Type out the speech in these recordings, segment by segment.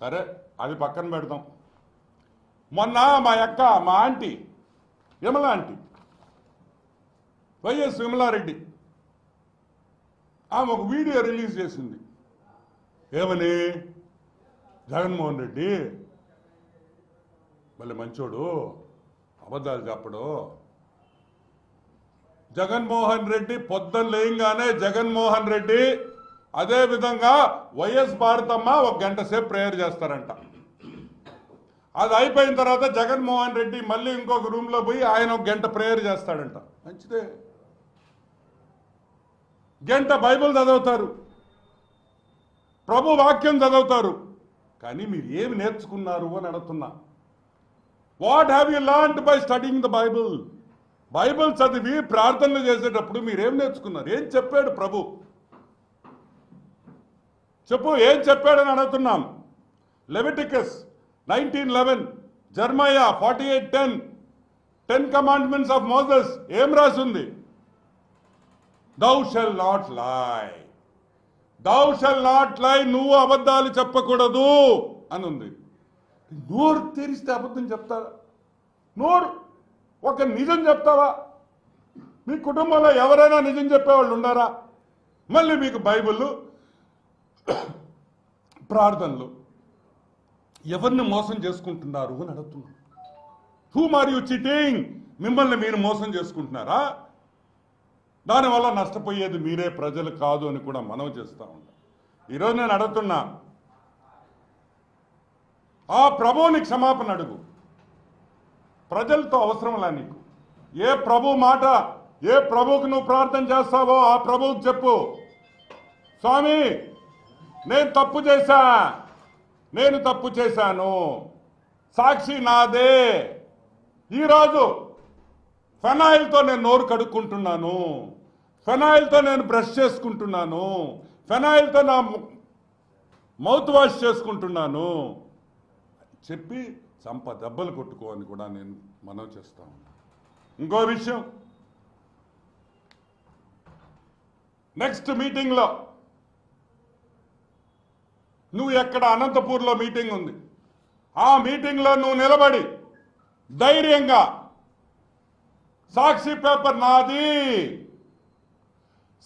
సరే అది పక్కన పెడదాం. మొన్న మా aunty Vimala aunty YS Vimala Reddy ఆమె ఒక వీడియో రిలీజ్ చేసింది. ఏమని? జగన్మోహన్ రెడ్డి మళ్ళీ మంచోడు, అబద్ధాలు చెప్పడు. జగన్మోహన్ రెడ్డి పొద్దున్న లేయంగానే జగన్మోహన్ రెడ్డి అదే విధంగా వైఎస్ భారతమ్మ 1 గంట సేపు ప్రేయర్ చేస్తారంట. అది అయిపోయిన తర్వాత జగన్మోహన్ రెడ్డి మళ్ళీ ఇంకొక రూమ్లో పోయి ఆయన 1 గంట ప్రేయర్ చేస్తాడంట. మంచిదే. గంట బైబిల్ చదువుతారు, ప్రభు వాక్యం చదువుతారు. కానీ మీరు ఏమి నేర్చుకున్నారు అని అడుగుతున్నా. What have you learned by studying the Bible? Bible చదివి ప్రార్థనలు చేసేటప్పుడు మీరేం నేర్చుకున్నారు? ఏం చెప్పాడు ప్రభు? చెప్పు, ఏం చెప్పాడని అడుగుతున్నాం. Leviticus 19:11, Jeremiah 48:10, 10 commandments of Moses ఏం రాసింది? Thou shall not lie. Thou shall not lie. నువ్వు అబద్ధాలు చెప్పకూడదు అని ఉంది. నోరు తెరిస్తే అబద్ధం చెప్తావా? నోరు ఒక నిజం చెప్తావా? మీ కుటుంబంలో ఎవరైనా నిజం చెప్పేవాళ్ళు ఉన్నారా? మళ్ళీ మీకు బైబిల్, ప్రార్థనలు. ఎవరిని మోసం చేసుకుంటున్నారు అని అడుగుతున్నాను. Whom are you cheating? మిమ్మల్ని మీరు మోసం చేసుకుంటున్నారా? దానివల్ల నష్టపోయేది మీరే, ప్రజలు కాదు అని కూడా మనవి చేస్తూ ఉంటాం. ఈరోజు నేను అడుగుతున్నా, ఆ ప్రభువుని క్షమాపణ అడుగు. ప్రజలతో అవసరంలా నీకు. ఏ ప్రభు మాట, ఏ ప్రభువుకు నువ్వు ప్రార్థన చేస్తావో ఆ ప్రభువుకు చెప్పు, స్వామి నేను తప్పు చేశాను, సాక్షి నాదే. ఈరోజు ఫెనాయిల్తో నేను నోరు కడుక్కుంటున్నాను, ఫెనాయిల్తో నేను బ్రష్ చేసుకుంటున్నాను, ఫెనాయిల్తో నా మౌత్ వాష్ చేసుకుంటున్నాను చెప్పి చంప దెబ్బలు కొట్టుకో అని కూడా నేను మనవి చేస్తా ఉన్నా. ఇంకో విషయం, నెక్స్ట్ మీటింగ్లో నువ్వు ఎక్కడ అనంతపూర్లో మీటింగ్ ఉంది, ఆ మీటింగ్లో నువ్వు నిలబడి ధైర్యంగా సాక్షి పేపర్ నాది,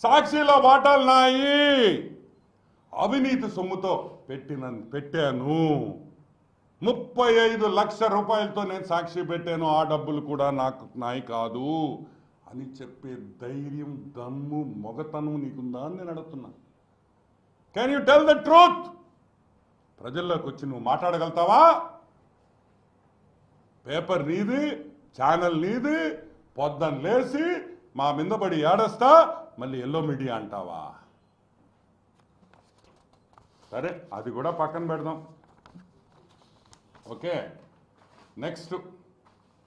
సాక్షిలో వాటాలు నాయి, అవినీతి సొమ్ముతో పెట్టాను, 35 లక్షల రూపాయలతో నేను సాక్షి పెట్టాను, ఆ డబ్బులు కూడా నాయి కాదు అని చెప్పే ధైర్యం, దమ్ము, మొగతనం నీకుందా అని నేను అడుగుతున్నా. Can you tell the truth? ప్రజల్లోకి వచ్చి నువ్వు మాట్లాడగలుగుతావా? పేపర్ నీది, ఛానల్ నీది, పొద్దున్న లేచి మా మీద పడి ఏడస్తా మళ్ళీ ఎల్లో మీడియా అంటావా? సరే అది కూడా పక్కన పెడదాం. Okay, next